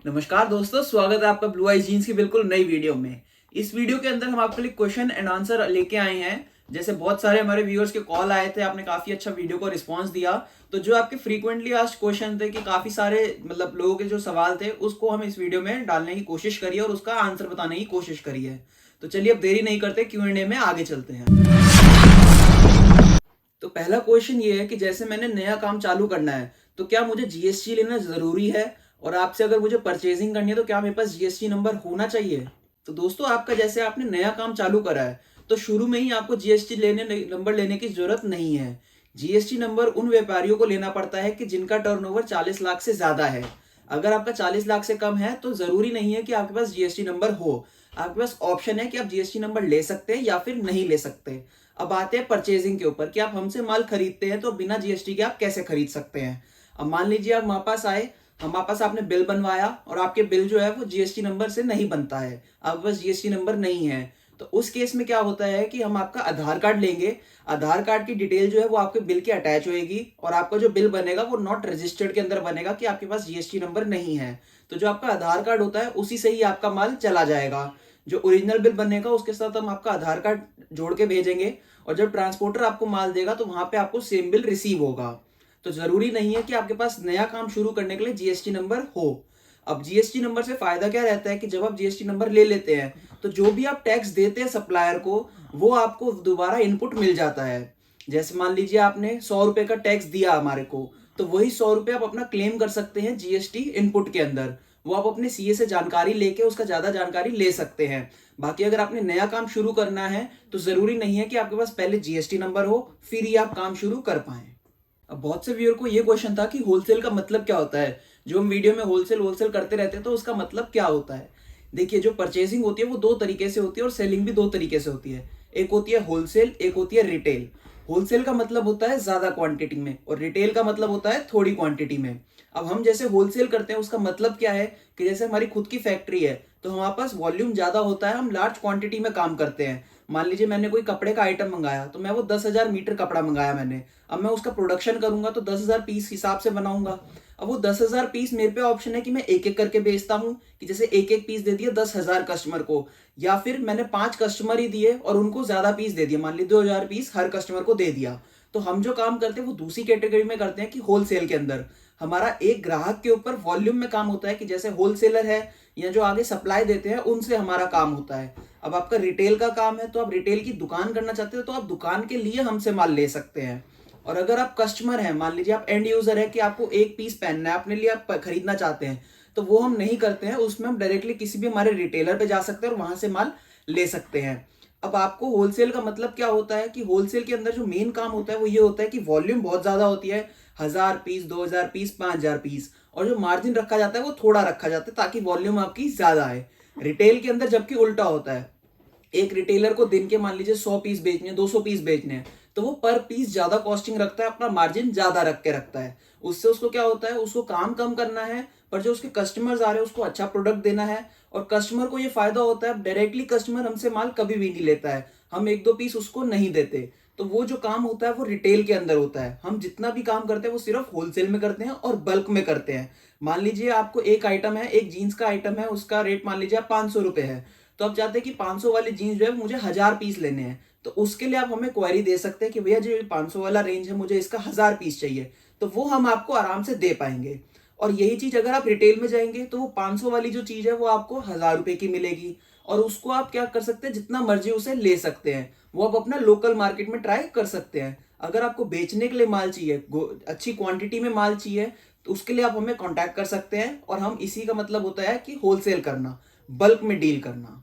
नमस्कार दोस्तों, स्वागत है आपका ब्लू आई जीन्स की बिल्कुल नई वीडियो में। इस वीडियो के अंदर हम आपके लिए क्वेश्चन एंड आंसर लेके आए हैं। जैसे बहुत सारे हमारे व्यूअर्स के कॉल आए थे, आपने काफी अच्छा वीडियो को रिस्पांस दिया। तो जो आपके फ्रीक्वेंटली आस्क्ड क्वेश्चन थे कि काफी सारे लोगों के जो सवाल थे उसको हम इस वीडियो में डालने की कोशिश करी है और उसका आंसर बताने की कोशिश करी है। तो चलिए अब देरी नहीं करते, Q&A में आगे चलते हैं। तो पहला क्वेश्चन ये है कि जैसे मैंने नया काम चालू करना है तो क्या मुझे जीएसटी लेना जरूरी है, और आपसे अगर मुझे परचेजिंग करनी है तो क्या मेरे पास जीएसटी नंबर होना चाहिए। तो दोस्तों, आपका जैसे आपने नया काम चालू करा है तो शुरू में ही आपको जीएसटी नंबर लेने की जरूरत नहीं है। जीएसटी नंबर उन व्यापारियों को लेना पड़ता है कि जिनका टर्नओवर 40 लाख से ज्यादा है। अगर आपका 40 लाख से कम है तो जरूरी नहीं है कि आपके पास जीएसटी नंबर हो। आपके पास ऑप्शन है कि आप जीएसटी नंबर ले सकते हैं या फिर नहीं ले सकते। अब आते हैं परचेजिंग के ऊपर कि आप हमसे माल खरीदते हैं तो बिना जीएसटी के आप कैसे खरीद सकते हैं। अब मान लीजिए आप हमारे पास आए, हमारे पास आपने बिल बनवाया और आपके बिल जो है वो जीएसटी नंबर से नहीं बनता है, आपके पास जीएसटी नंबर नहीं है। तो उस केस में क्या होता है कि हम आपका आधार कार्ड लेंगे। आधार कार्ड की डिटेल जो है वो आपके बिल के अटैच होएगी और आपका जो बिल बनेगा वो नॉट रजिस्टर्ड के अंदर बनेगा कि आपके पास जीएसटी नंबर नहीं है। तो जो आपका आधार कार्ड होता है उसी से ही आपका माल चला जाएगा। जो ओरिजिनल बिल बनेगा उसके साथ हम आपका आधार कार्ड जोड़ के भेजेंगे और जब ट्रांसपोर्टर आपको माल देगा तो वहां पे आपको सेम बिल रिसीव होगा। तो जरूरी नहीं है कि आपके पास नया काम शुरू करने के लिए जीएसटी नंबर हो। अब जीएसटी नंबर से फायदा क्या रहता है कि जब आप जीएसटी नंबर ले लेते हैं तो जो भी आप टैक्स देते हैं सप्लायर को वो आपको दोबारा इनपुट मिल जाता है। जैसे मान लीजिए आपने 100 रुपए का टैक्स दिया हमारे को, तो वही 100 रुपए आप अपना क्लेम कर सकते हैं जीएसटी इनपुट के अंदर। वो आप अपने सीए से जानकारी लेके उसका ज्यादा जानकारी ले सकते हैं। बाकी अगर आपने नया काम शुरू करना है तो जरूरी नहीं है कि आपके पास पहले जीएसटी नंबर हो फिर ही आप काम शुरू कर पाए। अब बहुत से व्यूअर को ये क्वेश्चन था कि होलसेल का मतलब क्या होता है। जो हम वीडियो में होलसेल होलसेल करते रहते हैं तो उसका मतलब क्या होता है। देखिए, जो परचेसिंग होती है वो दो तरीके से होती है और सेलिंग भी दो तरीके से होती है। एक होती है होलसेल, एक होती है रिटेल। होलसेल का मतलब होता है ज्यादा क्वांटिटी में और रिटेल का मतलब होता है थोड़ी क्वांटिटी में। अब हम जैसे होलसेल करते हैं उसका मतलब क्या है कि जैसे हमारी खुद की फैक्ट्री है तो हमारे पास वॉल्यूम ज्यादा होता है, हम लार्ज क्वांटिटी में काम करते हैं। मान लीजिए मैंने कोई कपड़े का आइटम मंगाया तो मैं वो 10,000 मीटर कपड़ा मंगाया मैंने। अब मैं उसका प्रोडक्शन करूंगा तो 10,000 पीस हिसाब से बनाऊंगा। अब वो 10,000 पीस मेरे पे ऑप्शन है कि मैं एक एक करके बेचता हूँ, कि जैसे एक एक पीस दे दिया 10,000 कस्टमर को, या फिर मैंने 5 कस्टमर ही दिए और उनको ज्यादा पीस दे दिया, मान ली 2,000 पीस हर कस्टमर को दे दिया। तो हम जो काम करते हैं वो दूसरी कैटेगरी में करते हैं कि होलसेल के अंदर हमारा एक ग्राहक के ऊपर वॉल्यूम में काम होता है, कि जैसे होलसेलर है या जो आगे सप्लाई देते हैं उनसे हमारा काम होता है। अब आपका रिटेल का काम है तो आप रिटेल की दुकान करना चाहते हो तो आप दुकान के लिए हमसे माल ले सकते हैं। और अगर आप कस्टमर हैं, मान लीजिए आप एंड यूजर है कि आपको एक पीस पहनना है अपने लिए, आप खरीदना चाहते हैं, तो वो हम नहीं करते हैं। उसमें हम डायरेक्टली किसी भी हमारे रिटेलर पे जा सकते हैं और वहां से माल ले सकते हैं। अब आपको होलसेल का मतलब क्या होता है कि होलसेल के अंदर जो मेन काम होता है वो ये होता है कि वॉल्यूम बहुत ज्यादा होती है, 1,000 पीस, 2,000 पीस, 5,000 पीस, और जो मार्जिन रखा जाता है वो थोड़ा रखा जाता है ताकि वॉल्यूम आपकी ज्यादा है। रिटेल के अंदर जबकि उल्टा होता है, एक रिटेलर को दिन के मान लीजिए 100 पीस बेचने हैं, 200 पीस बेचने हैं, तो वो पर पीस ज्यादा कॉस्टिंग रखता है, अपना मार्जिन ज्यादा रख के रखता है। उससे उसको क्या होता है, उसको काम कम करना है पर जो उसके कस्टमर्स आ रहे हैं उसको अच्छा प्रोडक्ट देना है। और कस्टमर को ये फायदा होता है, डायरेक्टली कस्टमर हमसे माल कभी भी नहीं लेता है, हम एक दो पीस उसको नहीं देते। तो वो जो काम होता है वो रिटेल के अंदर होता है। हम जितना भी काम करते हैं वो सिर्फ होलसेल में करते हैं और बल्क में करते हैं। मान लीजिए आपको एक आइटम है, एक जीन्स का आइटम है, उसका रेट मान लीजिए आप 500 रुपए है, तो आप चाहते हैं कि 500 वाली जीन्स जो है मुझे 1,000 पीस लेने हैं, तो उसके लिए आप हमें क्वेरी दे सकते हैं कि भैया जो 500 वाला रेंज है मुझे इसका 1,000 पीस चाहिए, तो वो हम आपको आराम से दे पाएंगे। और यही चीज अगर आप रिटेल में जाएंगे तो वो 500 वाली जो चीज है वो आपको 1,000 रुपए की मिलेगी, और उसको आप क्या कर सकते हैं, जितना मर्जी उसे ले सकते हैं, वो आप अपना लोकल मार्केट में ट्राई कर सकते हैं। अगर आपको बेचने के लिए माल चाहिए, अच्छी क्वांटिटी में माल चाहिए, तो उसके लिए आप हमें कांटेक्ट कर सकते हैं। और हम इसी का मतलब होता है कि होलसेल करना, बल्क में डील करना।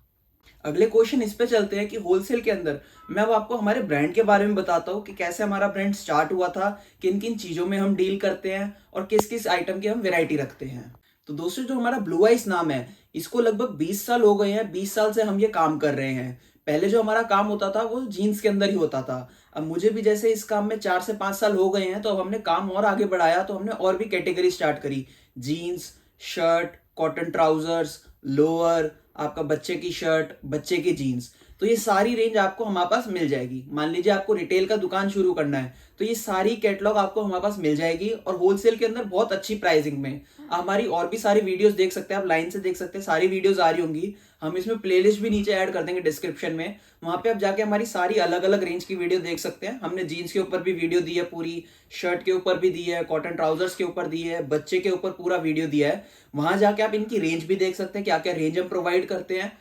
अगले क्वेश्चन इस पे चलते हैं कि होलसेल के अंदर मैं अब आपको हमारे ब्रांड के बारे में बताता हूँ कि कैसे हमारा ब्रांड स्टार्ट हुआ था, किन किन चीजों में हम डील करते हैं और किस किस आइटम की हम वैरायटी रखते हैं। तो दोस्तों, जो हमारा ब्लू आइस नाम है इसको लगभग 20 साल हो गए हैं। 20 साल से हम ये काम कर रहे हैं। पहले जो हमारा काम होता था वो जीन्स के अंदर ही होता था। अब मुझे भी जैसे इस काम में 4 से 5 साल हो गए हैं, तो अब हमने काम और आगे बढ़ाया, तो हमने और भी कैटेगरी स्टार्ट करी। Jeans, shirt, cotton trousers, lower, आपका बच्चे की शर्ट, बच्चे की जीन्स। तो ये सारी रेंज आपको हमारे पास मिल जाएगी। मान लीजिए आपको रिटेल का दुकान शुरू करना है तो ये सारी कैटलॉग आपको हमारे पास मिल जाएगी और होलसेल के अंदर बहुत अच्छी प्राइसिंग में। हमारी और भी सारी वीडियोस देख सकते हैं, आप लाइन से देख सकते हैं, सारी वीडियोस आ रही होंगी। हम इसमें प्लेलिस्ट भी नीचे ऐड कर देंगे डिस्क्रिप्शन में, वहां पे आप जाके हमारी सारी अलग अलग रेंज की वीडियो देख सकते हैं। हमने जीन्स के ऊपर भी वीडियो दी है, पूरी शर्ट के ऊपर भी दी है, कॉटन ट्राउजर्स के ऊपर दी है, बच्चे के ऊपर पूरा वीडियो दिया है। वहां जाके आप इनकी रेंज भी देख सकते हैं, क्या क्या रेंज हम प्रोवाइड करते हैं।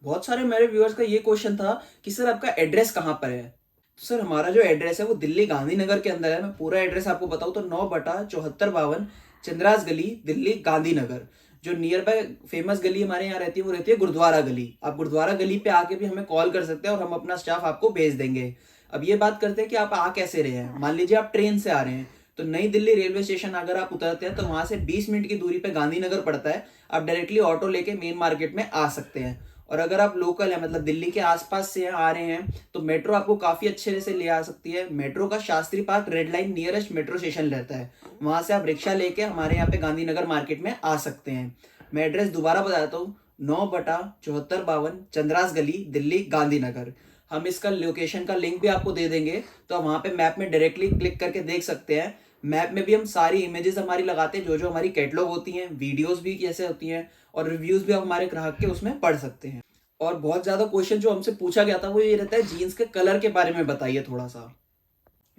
बहुत सारे मेरे व्यूअर्स का ये क्वेश्चन था कि सर आपका एड्रेस कहाँ पर है। तो सर हमारा जो एड्रेस है वो दिल्ली गांधीनगर के अंदर है। मैं पूरा एड्रेस आपको बताऊं तो 9/7452 चंद्रास गली, दिल्ली गांधीनगर। जो नियर बाय फेमस गली हमारे यहाँ रहती है वो रहती है गुरुद्वारा गली। आप गुरुद्वारा गली पे आके भी हमें कॉल कर सकते हैं और हम अपना स्टाफ आपको भेज देंगे। अब ये बात करते हैं कि आप आ कैसे रहे हैं। मान लीजिए आप ट्रेन से आ रहे हैं तो नई दिल्ली रेलवे स्टेशन अगर आप उतरते हैं तो वहां से 20 मिनट की दूरी पे गांधीनगर पड़ता है। आप डायरेक्टली ऑटो लेके मेन मार्केट में आ सकते हैं। और अगर आप लोकल है, मतलब दिल्ली के आसपास से आ रहे हैं, तो मेट्रो आपको काफी अच्छे से ले आ सकती है। मेट्रो का Shastri park red line nearest metro station रहता है, वहां से आप रिक्शा लेके हमारे यहाँ पे गांधीनगर मार्केट में आ सकते हैं। मैं एड्रेस दोबारा बताता हूँ, 9/7452 चंद्रास गली, दिल्ली गांधीनगर। हम इसका लोकेशन का लिंक भी आपको दे देंगे, तो आप वहां पे मैप में डायरेक्टली क्लिक करके देख सकते हैं। मैप में भी हम सारी इमेजेस हमारी लगाते हैं, जो जो हमारी कैटलॉग होती हैं, वीडियोस भी कैसे होती हैं, और रिव्यूज भी आप हमारे ग्राहक के उसमें पढ़ सकते हैं। और बहुत ज्यादा क्वेश्चन जो हमसे पूछा गया था वो ये रहता है, जीन्स के कलर के बारे में बताइए थोड़ा सा।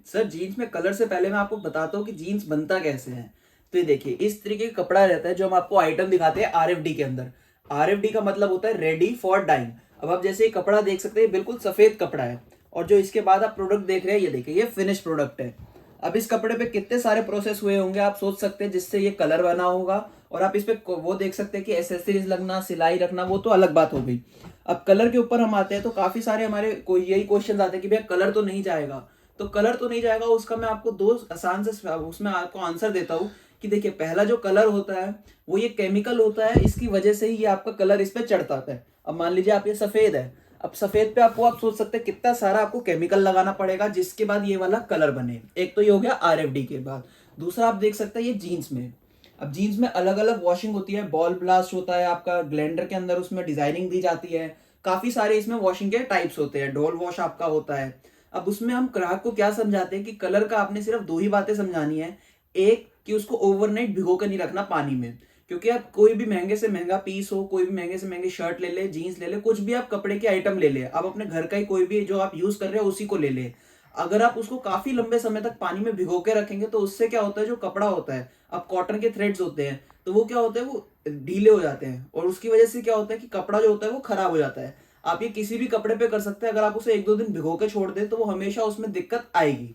सर जीन्स में कलर से पहले मैं आपको बताता हूँ कि जीन्स बनता कैसे है। तो ये देखिए, इस तरीके का कपड़ा रहता है जो हम आपको आइटम दिखाते हैं आरएफडी के अंदर। आरएफडी का मतलब होता है रेडी फॉर डाइंग। अब आप जैसे ये कपड़ा देख सकते हैं, बिल्कुल सफेद कपड़ा है। और जो इसके बाद आप प्रोडक्ट देख रहे हैं, ये देखिए, ये फिनिश प्रोडक्ट है। अब इस कपड़े पे कितने सारे प्रोसेस हुए होंगे आप सोच सकते हैं, जिससे ये कलर बना होगा। और आप इस पे वो देख सकते हैं कि एसेसरीज लगना, सिलाई रखना, वो तो अलग बात हो गई। अब कलर के ऊपर हम आते हैं तो काफी सारे हमारे कोई यही क्वेश्चन आते हैं कि भैया कलर तो नहीं जाएगा। तो कलर तो नहीं जाएगा, उसका मैं आपको दो आसान से उसमें आपको आंसर देता हूँ कि देखिए, पहला जो कलर होता है वो ये केमिकल होता है, इसकी वजह से ही ये आपका कलर इस पे चढ़ता है। अब मान लीजिए आप, ये सफेद है, अब सफेद पे आपको आप सोच सकते हैं कितना सारा आपको केमिकल लगाना पड़ेगा जिसके बाद ये वाला कलर बने। एक तो ये हो गया आरएफडी के बाद। दूसरा आप देख सकते हैं ये जीन्स में। अब जीन्स में अलग अलग वॉशिंग होती है, बॉल ब्लास्ट होता है आपका, ग्लेंडर के अंदर उसमें डिजाइनिंग दी जाती है। काफी सारे इसमें वॉशिंग के टाइप्स होते हैं, डोल वॉश आपका होता है। अब उसमें हम ग्राहक को क्या समझाते हैं कि कलर का आपने सिर्फ दो ही बातें समझानी है। एक, कि उसको ओवरनाइट भिगो कर नहीं रखना पानी में, क्योंकि आप कोई भी महंगे से महंगा पीस हो, कोई भी महंगे से महंगी शर्ट ले ले, जीन्स ले ले, कुछ भी आप कपड़े के आइटम ले ले, आप अपने घर का ही कोई भी जो आप यूज कर रहे हो उसी को ले ले। अगर आप उसको काफी लंबे समय तक पानी में भिगो के रखेंगे तो उससे क्या होता है, जो कपड़ा होता है, अब कॉटन के थ्रेड्स होते हैं, तो वो क्या होता है, वो ढीले हो जाते हैं। और उसकी वजह से क्या होता है कि कपड़ा जो होता है वो खराब हो जाता है। आप ये किसी भी कपड़े पे कर सकते हैं, अगर आप उसे 1-2 दिन भिगो के छोड़ दें तो वो हमेशा उसमें दिक्कत आएगी।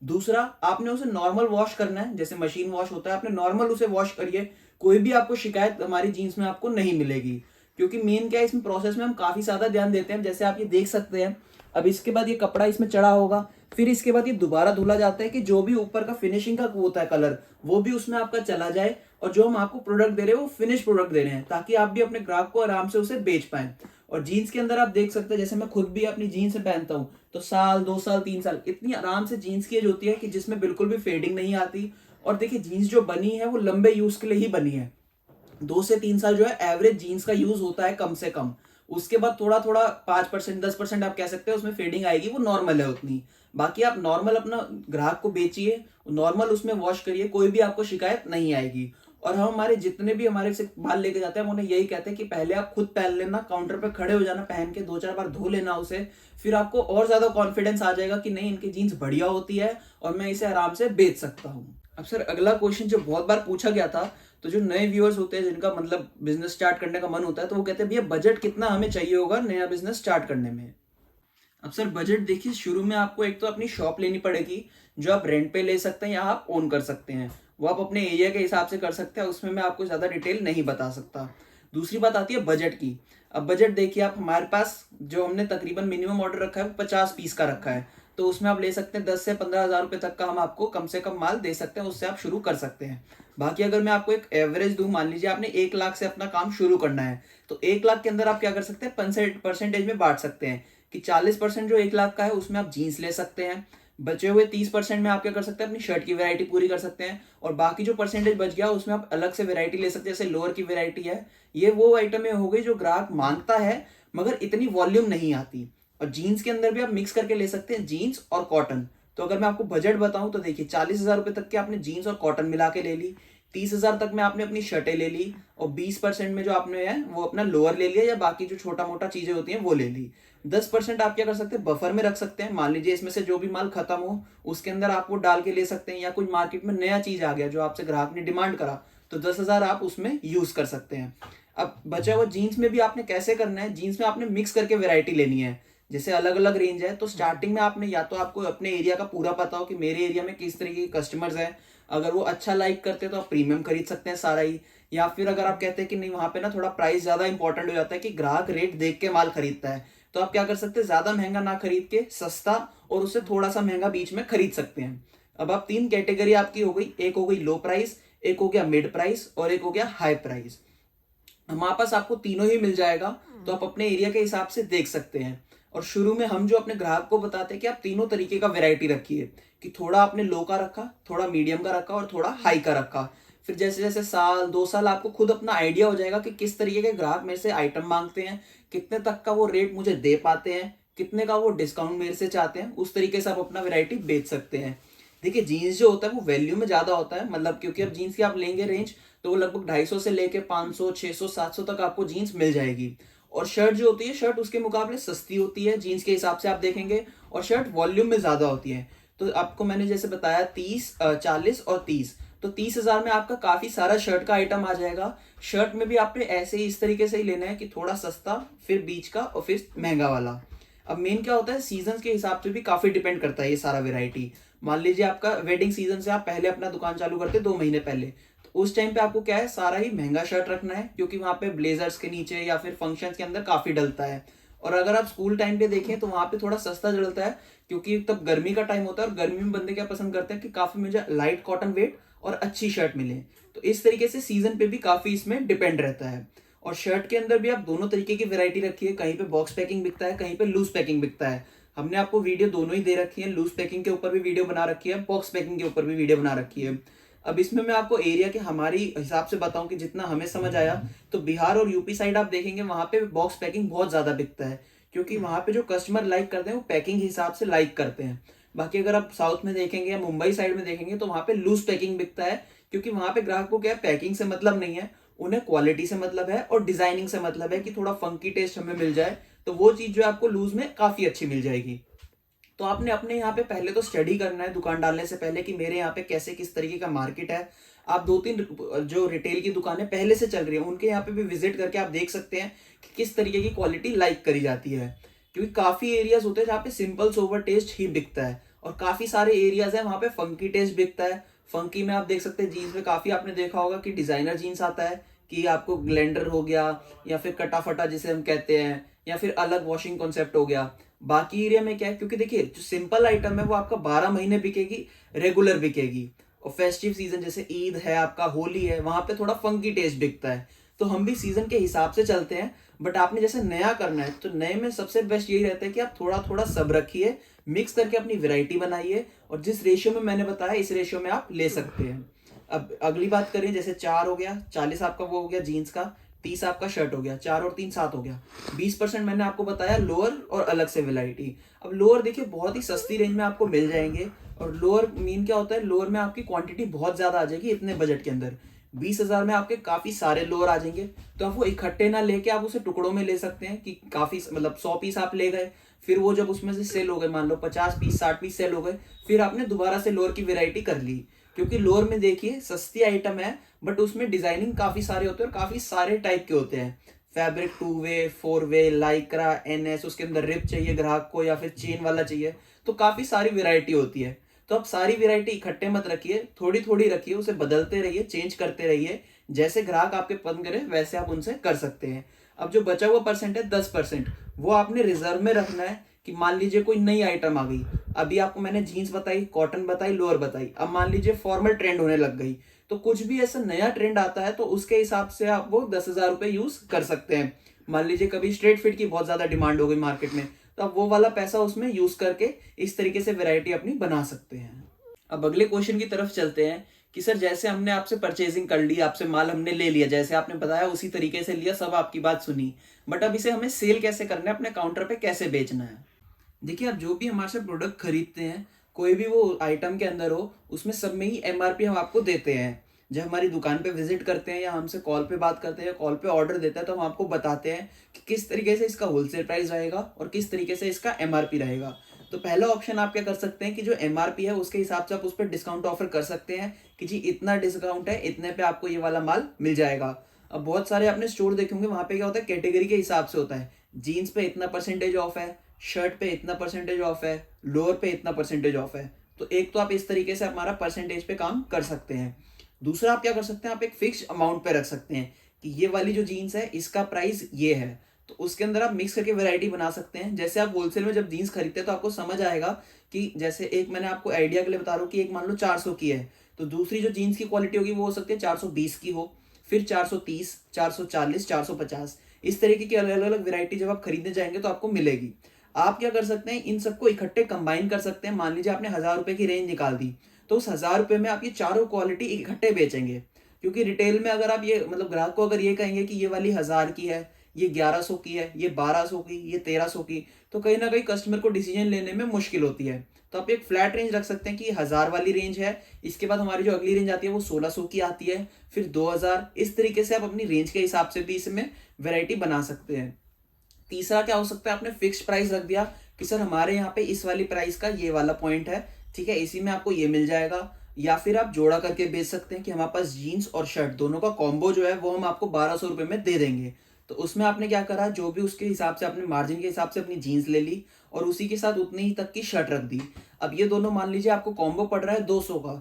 दूसरा, आपने उसे नॉर्मल वॉश करना है, जैसे मशीन वॉश होता है, आपने नॉर्मल उसे वॉश करिए। कोई भी आपको शिकायत हमारी जीन्स में आपको नहीं मिलेगी, क्योंकि मेन क्या है, इसमें प्रोसेस में हम काफी ज्यादा ध्यान देते हैं। जैसे आप ये देख सकते हैं, अब इसके बाद ये कपड़ा इसमें चढ़ा होगा, फिर इसके बाद ये दोबारा धुला जाता है कि जो भी ऊपर का फिनिशिंग का होता है कलर, वो भी उसमें आपका चला जाए। और जो हम आपको प्रोडक्ट दे रहे हैं वो फिनिश प्रोडक्ट दे रहे हैं, ताकि आप भी अपने ग्राहक को आराम से उसे बेच पाए। और जीन्स के अंदर आप देख सकते हैं, जैसे मैं खुद भी अपनी जीन्स पहनता हूँ, तो साल, 2 साल, 3 साल इतनी आराम से जीन्स की एज होती है कि जिसमें बिल्कुल भी फेडिंग नहीं आती। और देखिए, जीन्स जो बनी है वो लंबे यूज के लिए ही बनी है। 2 से 3 साल जो है एवरेज जीन्स का यूज होता है कम से कम। उसके बाद थोड़ा थोड़ा 5%, 10% आप कह सकते हैं उसमें फेडिंग आएगी, वो नॉर्मल है उतनी। बाकी आप नॉर्मल अपना ग्राहक को बेचिए, नॉर्मल उसमें वॉश करिए, कोई भी आपको शिकायत नहीं आएगी। और हम हमारे जितने भी हमारे से माल लेके जाते हैं, हम उन्हें यही कहते हैं कि पहले आप खुद पहन लेना, काउंटर पे खड़े हो जाना, पहन के 2-4 बार धो लेना उसे, फिर आपको और ज्यादा कॉन्फिडेंस आ जाएगा कि नहीं, इनकी जीन्स बढ़िया होती है और मैं इसे आराम से बेच सकता हूँ। अब सर अगला क्वेश्चन जो बहुत बार पूछा गया था, तो जो नए व्यूअर्स होते हैं जिनका मतलब बिजनेस स्टार्ट करने का मन होता है, तो वो कहते हैं भैया बजट कितना हमें चाहिए होगा नया बिजनेस स्टार्ट करने में। अब सर बजट देखिए, शुरू में आपको एक तो अपनी शॉप लेनी पड़ेगी, जो आप रेंट पे ले सकते हैं या आप ओन कर सकते हैं। वो आप अपने एरिया के हिसाब से कर सकते हैं, उसमें मैं आपको ज़्यादा डिटेल नहीं बता सकता। दूसरी बात आती है बजट की। अब बजट देखिए, आप हमारे पास जो हमने तकरीबन मिनिमम ऑर्डर रखा है वो 50 पीस का रखा है, तो उसमें आप ले सकते हैं 10 से 15 हज़ार रुपये तक का हम आपको कम से कम माल दे सकते हैं, उससे आप शुरू कर सकते हैं। बाकी अगर मैं आपको एक एवरेज दूं, मान लीजिए आपने 1 लाख से अपना काम शुरू करना है, तो 1 लाख के अंदर आप क्या कर सकते हैं, परसेंटेज में बांट सकते हैं कि 40% जो 1 लाख का है उसमें आप जीन्स ले सकते हैं, बचे हुए 30% में आप क्या कर सकते हैं, अपनी शर्ट की वैरायटी पूरी कर सकते हैं, और बाकी जो परसेंटेज बच गया उसमें आप अलग से वैरायटी ले सकते हैं। जैसे लोअर की वैरायटी है, ये वो आइटमें हो गई जो ग्राहक मांगता है मगर इतनी वॉल्यूम नहीं आती। और जीन्स के अंदर भी आप मिक्स करके ले सकते हैं, जीन्स और कॉटन। तो अगर मैं आपको बजट बताऊं तो देखिए, 40,000 रुपए तक के आपने जीन्स और कॉटन मिला के ले ली, 30,000 तक में आपने अपनी शर्टें ले ली, और 20% में जो आपने है वो अपना लोअर ले लिया, या बाकी जो छोटा मोटा चीजें होती हैं वो ले ली। 10% आप क्या कर सकते हैं, बफर में रख सकते हैं। मान लीजिए इसमें से जो भी माल खत्म हो उसके अंदर आप वो डाल के ले सकते हैं, या कुछ मार्केट में नया चीज आ गया जो आपसे ग्राहक ने डिमांड करा, तो 10,000 आप उसमें यूज कर सकते हैं। अब बचा हुआ जीन्स में भी आपने कैसे करना है, जीन्स में आपने मिक्स करके वैरायटी लेनी है। जैसे अलग अलग रेंज है, तो स्टार्टिंग में आपने या तो आपको अपने एरिया का पूरा पता हो कि मेरे एरिया में किस तरीके के कस्टमर्स हैं, अगर वो अच्छा लाइक करते हैं तो आप प्रीमियम खरीद सकते हैं सारा ही। या फिर अगर आप कहते हैं कि नहीं, वहां पे ना थोड़ा प्राइस ज्यादा इंपॉर्टेंट हो जाता है कि ग्राहक रेट देख के माल खरीदता है, तो आप क्या कर सकते हैं, ज्यादा महंगा ना खरीद के सस्ता और उससे थोड़ा सा महंगा बीच में खरीद सकते हैं। अब आप 3 कैटेगरी आपकी हो गई, एक हो गई लो प्राइस, एक हो गया मिड प्राइस, और एक हो गया हाई प्राइस। हमारे पास आपको तीनों ही मिल जाएगा, तो आप अपने एरिया के हिसाब से देख सकते हैं। और शुरू में हम जो अपने ग्राहक को बताते हैं कि आप तीनों तरीके का वैरायटी रखिए, कि थोड़ा आपने लो का रखा, थोड़ा मीडियम का रखा और थोड़ा हाई का रखा। फिर जैसे जैसे साल 2 साल आपको खुद अपना आइडिया हो जाएगा कि किस तरीके के ग्राहक मेरे से आइटम मांगते हैं, कितने तक का वो रेट मुझे दे पाते हैं, कितने का वो डिस्काउंट मेरे से चाहते हैं, उस तरीके से आप अपना वैरायटी बेच सकते हैं। देखिए जीन्स जो होता है वो वैल्यू में ज्यादा होता है, मतलब क्योंकि अब जीन्स की आप लेंगे रेंज, तो वो लगभग 250 से लेके 500 600 700 तक आपको जीन्स मिल जाएगी। और शर्ट जो होती है, शर्ट उसके मुकाबले सस्ती होती है जीन्स के हिसाब से आप देखेंगे, और शर्ट वॉल्यूम में ज्यादा होती है। तो आपको मैंने जैसे बताया 30 40 और 30, तो 30,000 में आपका काफी सारा शर्ट का आइटम आ जाएगा। शर्ट में भी आपने ऐसे ही इस तरीके से ही लेना है कि थोड़ा सस्ता, फिर बीच का, और फिर महंगा वाला। अब मेन क्या होता है, सीजन के हिसाब से भी काफी डिपेंड करता है ये सारा वेराइटी। मान लीजिए आपका वेडिंग सीजन से आप पहले अपना दुकान चालू करते 2 महीने पहले, तो उस टाइम पे आपको क्या है, सारा ही महंगा शर्ट रखना है, क्योंकि वहां पे ब्लेजर्स के नीचे या फिर फंक्शंस के अंदर काफी डलता है। और अगर आप स्कूल टाइम पे देखें तो वहां पे थोड़ा सस्ता डलता है, क्योंकि तब गर्मी का टाइम होता है, और गर्मी में बंदे क्या पसंद करते हैं कि काफी मुझे लाइट कॉटन वेट और अच्छी शर्ट मिले। तो इस तरीके से सीजन पे भी काफी इसमें डिपेंड रहता है। और शर्ट के अंदर भी आप दोनों तरीके की वैरायटी रखी है, कहीं पे बॉक्स पैकिंग बिकता है, कहीं पे लूज पैकिंग बिकता है। हमने आपको वीडियो दोनों ही दे रखी है, लूज पैकिंग के ऊपर भी वीडियो बना रखी है, बॉक्स पैकिंग के ऊपर भी वीडियो बना रखी है। अब इसमें मैं आपको एरिया के हमारी हिसाब से बताऊं कि जितना हमें समझ आया, तो बिहार और यूपी साइड आप देखेंगे वहां पे बॉक्स पैकिंग बहुत ज्यादा बिकता है, क्योंकि वहां पे जो कस्टमर लाइक करते हैं वो पैकिंग हिसाब से लाइक करते हैं। बाकी अगर आप साउथ में देखेंगे या मुंबई साइड में देखेंगे तो वहां पे लूज पैकिंग बिकता है, क्योंकि वहां पे ग्राहक को क्या है, पैकिंग से मतलब नहीं है, उन्हें क्वालिटी से मतलब है और डिजाइनिंग से मतलब है कि थोड़ा फंकी टेस्ट हमें मिल जाए, तो वो चीज जो है आपको लूज में काफी अच्छी मिल जाएगी। तो आपने अपने यहाँ पे पहले तो स्टडी करना है दुकान डालने से पहले, कि मेरे यहाँ पे कैसे किस तरीके का मार्केट है। आप 2-3 जो रिटेल की दुकानें पहले से चल रही है उनके यहाँ पे भी विजिट करके आप देख सकते हैं कि किस तरीके की क्वालिटी लाइक करी जाती है। क्योंकि काफी एरियाज होते हैं जहाँ पे सिंपल सोबर टेस्ट ही बिकता है, और काफी सारे एरियाज है वहाँ पे फंकी टेस्ट बिकता है। फंकी में आप देख सकते हैं जीन्स में काफी आपने देखा होगा कि डिजाइनर जीन्स आता है, कि आपको ग्लेंडर हो गया, या फिर कटाफटा जिसे हम कहते हैं, या फिर अलग वॉशिंग कॉन्सेप्ट हो गया। बाकी एरिया में क्या है, क्योंकि देखिए जो सिंपल आइटम है वो आपका 12 महीने बिकेगी, रेगुलर बिकेगी। और फेस्टिव सीजन जैसे ईद है, आपका होली है, वहां पे थोड़ा फंकी टेस्ट बिकता है। तो हम भी सीजन के हिसाब से चलते हैं। बट आपने जैसे नया करना है, तो नए में सबसे बेस्ट यही रहता है कि आप थोड़ा थोड़ा सब रखिए, मिक्स करके अपनी वैरायटी बनाइए, और जिस रेशियो में मैंने बताया इस रेशियो में आप ले सकते हैं। अब अगली बात करें, जैसे 4 हो गया, 40 आपका वो हो गया जीन्स का, 30 आपका शर्ट हो गया, 4 और 3 7 हो गया, 20% मैंने आपको बताया लोअर और अलग से वैरायटी। अब लोअर देखिए बहुत ही सस्ती रेंज में आपको मिल जाएंगे। और लोअर मीन क्या होता है, लोअर में आपकी क्वांटिटी बहुत ज्यादा आ जाएगी इतने बजट के अंदर। 20,000 में आपके काफी सारे लोअर आ जाएंगे, तो आप वो इकट्ठे ना लेके आप उसे टुकड़ों में ले सकते हैं, कि काफी मतलब 100 पीस आप ले गए, फिर वो जब उसमें से सेल हो गए, मान लो 50 पीस 60 पीस सेल हो गए, फिर आपने दोबारा से लोअर की वेरायटी कर ली। क्योंकि लोअर में देखिए सस्ती आइटम है, बट उसमें डिजाइनिंग काफी सारे होते हैं और काफी सारे टाइप के होते हैं। फैब्रिक 2 वे 4 वे, लाइक्रा, एनएस, उसके अंदर रिप चाहिए ग्राहक को या फिर चेन वाला चाहिए, तो काफी सारी वेरायटी होती है। तो आप सारी वेरायटी इकट्ठे मत रखिए, थोड़ी थोड़ी रखिए, उसे बदलते रहिए, चेंज करते रहिए, जैसे ग्राहक आपके पसंद करे वैसे आप उनसे कर सकते हैं। अब जो बचा हुआ परसेंट है 10%, वो आपने रिजर्व में रखना है, कि मान लीजिए कोई नई आइटम आ गई, अभी आपको मैंने जीन्स बताई, कॉटन बताई, लोअर बताई, अब मान लीजिए फॉर्मल ट्रेंड होने लग गई, तो कुछ भी ऐसा नया ट्रेंड आता है तो उसके हिसाब से आप वो 10,000 रुपए यूज कर सकते हैं। मान लीजिए कभी स्ट्रेट फिट की बहुत ज्यादा डिमांड हो गई मार्केट में, तो आप वो वाला पैसा उसमें यूज करके इस तरीके से वैरायटी अपनी बना सकते हैं। अब अगले क्वेश्चन की तरफ चलते हैं कि सर जैसे हमने आपसे परचेजिंग कर ली, आपसे माल हमने ले लिया, जैसे आपने बताया उसी तरीके से लिया, सब आपकी बात सुनी, बट अब इसे हमें सेल कैसे करना है, अपने काउंटर पे कैसे बेचना है। देखिए, आप जो भी हमारे से प्रोडक्ट खरीदते हैं, कोई भी वो आइटम के अंदर हो, उसमें सब में ही एमआरपी हम आपको देते हैं। जब हमारी दुकान पे विजिट करते हैं या हमसे कॉल पे बात करते हैं या कॉल पे ऑर्डर देता है, तो हम आपको बताते हैं कि किस तरीके से इसका होलसेल प्राइस रहेगा और किस तरीके से इसका एमआरपी रहेगा। तो पहला ऑप्शन आप क्या कर सकते हैं कि जो एमआरपी है उसके हिसाब से आप उस पर डिस्काउंट ऑफर कर सकते हैं कि जी इतना डिस्काउंट है, इतने पे आपको ये वाला माल मिल जाएगा। अब बहुत सारे आपने स्टोर देखे होंगे, वहां पे क्या होता है, कैटेगरी के हिसाब से होता है। जीन्स पे इतना परसेंटेज ऑफ है, शर्ट पे इतना परसेंटेज ऑफ है, लोअर पे इतना परसेंटेज ऑफ है। तो एक तो आप इस तरीके से हमारा परसेंटेज पे काम कर सकते हैं। दूसरा आप क्या कर सकते हैं, आप एक फिक्स अमाउंट पे रख सकते हैं कि ये वाली जो जीन्स है इसका प्राइस ये है। तो उसके अंदर आप मिक्स करके वैरायटी बना सकते हैं। जैसे आप होलसेल में जब जीन्स खरीदते हैं तो आपको समझ आएगा कि जैसे एक मैंने आपको आइडिया के लिए बता रहा हूँ कि एक मान लो 400 की है, तो दूसरी जो जीन्स की क्वालिटी होगी वो हो सकती है 420 की हो, फिर 430, 440, 450, इस तरीके की अलग अलग वैरायटी जब आप खरीदने जाएंगे तो आपको मिलेगी। आप क्या कर सकते हैं, इन सबको इकट्ठे कंबाइन कर सकते हैं। मान लीजिए आपने 1000 रुपए की रेंज निकाल दी, तो उस 1000 रुपए में आप ये चारों क्वालिटी इकट्ठे बेचेंगे। क्योंकि रिटेल में अगर आप ये मतलब ग्राहक को अगर ये कहेंगे कि ये वाली 1000 की है, ये 1100 की है, ये 1200 की, ये 1300 की, तो कहीं ना कहीं कस्टमर को डिसीजन लेने में मुश्किल होती है। तो आप एक फ्लैट रेंज रख सकते हैं कि 1000 वाली रेंज है, इसके बाद हमारी जो अगली रेंज आती है वो 1600 की आती है, फिर 2000, इस तरीके से आप अपनी रेंज के हिसाब से भी इसमें वैरायटी बना सकते हैं। तीसरा क्या हो सकता है, आपने फिक्स प्राइस रख दिया कि सर हमारे यहाँ पे इस वाली प्राइस का ये वाला पॉइंट है, ठीक है, इसी में आपको ये मिल जाएगा। या फिर आप जोड़ा करके बेच सकते हैं कि हमारे पास जीन्स और शर्ट दोनों का कॉम्बो जो है वो हम आपको 1200 रुपये में दे देंगे। तो उसमें आपने क्या करा, जो भी उसके हिसाब से आपने मार्जिन के हिसाब से अपनी जीन्स ले ली और उसी के साथ उतनी ही तक की शर्ट रख दी। अब ये दोनों मान लीजिए आपको कॉम्बो पड़ रहा है 200 का,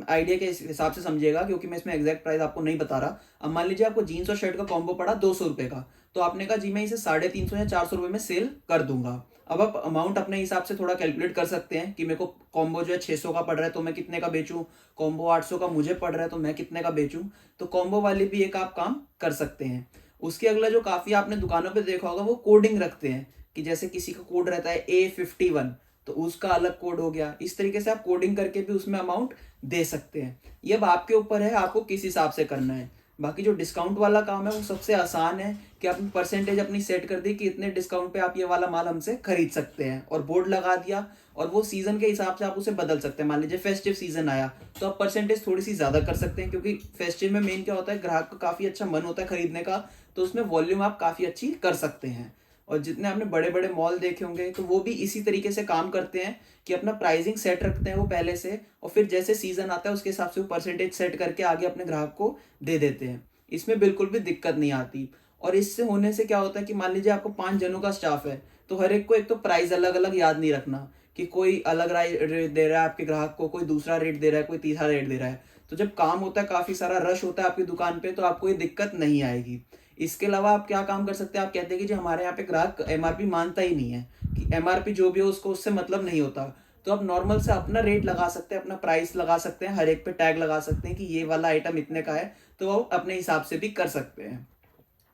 आइडिया के हिसाब से समझिएगा क्योंकि मैं इसमें एग्जैक्ट प्राइस आपको नहीं बता रहा। अब मान लीजिए आपको जीन्स और शर्ट का कॉम्बो पड़ा 200 रुपए का, तो आपने कहा जी मैं इसे 350 या 400 रुपए में सेल कर दूंगा। अब आप अमाउंट अपने हिसाब से थोड़ा कैलकुलेट कर सकते हैं कि मेरे को कॉम्बो जो है 600 का पड़ रहा है तो मैं कितने का बेचूं, कॉम्बो 800 का मुझे पड़ रहा है तो मैं कितने का बेचूं। तो कॉम्बो वाले भी एक आप काम कर सकते हैं। उसके अगला जो काफी आपने दुकानों पे देखा होगा वो कोडिंग रखते हैं कि जैसे किसी का कोड रहता है A51, तो उसका अलग कोड हो गया। इस तरीके से आप कोडिंग करके भी उसमें अमाउंट दे सकते हैं। ये अब आपके ऊपर है, आपको किस हिसाब से करना है। बाकी जो डिस्काउंट वाला काम है वो सबसे आसान है कि आपने परसेंटेज अपनी सेट कर दी कि इतने डिस्काउंट पे आप ये वाला माल हमसे खरीद सकते हैं और बोर्ड लगा दिया, और वो सीजन के हिसाब से आप उसे बदल सकते हैं। मान लीजिए फेस्टिव सीजन आया तो आप परसेंटेज थोड़ी सी ज्यादा कर सकते हैं, क्योंकि फेस्टिव में मेन क्या होता है, ग्राहक का काफी अच्छा मन होता है खरीदने का, तो उसमें वॉल्यूम आप काफी अच्छी कर सकते हैं। और जितने आपने बड़े बड़े मॉल देखे होंगे तो वो भी इसी तरीके से काम करते हैं कि अपना प्राइसिंग सेट रखते हैं वो पहले से, और फिर जैसे सीजन आता है उसके हिसाब से वो परसेंटेज सेट करके आगे अपने ग्राहक को दे देते हैं। इसमें बिल्कुल भी दिक्कत नहीं आती। और इससे होने से क्या होता है कि मान लीजिए आपको 5 जनों का स्टाफ है, तो हर एक को एक तो प्राइस अलग अलग याद नहीं रखना कि कोई अलग रेट दे रहा है आपके ग्राहक को, कोई दूसरा रेट दे रहा है, कोई तीसरा रेट दे रहा है। तो जब काम होता है, काफी सारा रश होता है आपकी दुकान पे, तो आपको ये दिक्कत नहीं आएगी। इसके अलावा आप क्या काम कर सकते हैं, आप कहते हैं कि जी हमारे यहाँ पे ग्राहक एमआरपी मानता ही नहीं है, कि एमआरपी जो भी हो उसको उससे मतलब नहीं होता, तो आप नॉर्मल से अपना रेट लगा सकते हैं, अपना प्राइस लगा सकते हैं, हर एक पे टैग लगा सकते हैं कि ये वाला आइटम इतने का है, तो वो अपने हिसाब से भी कर सकते हैं।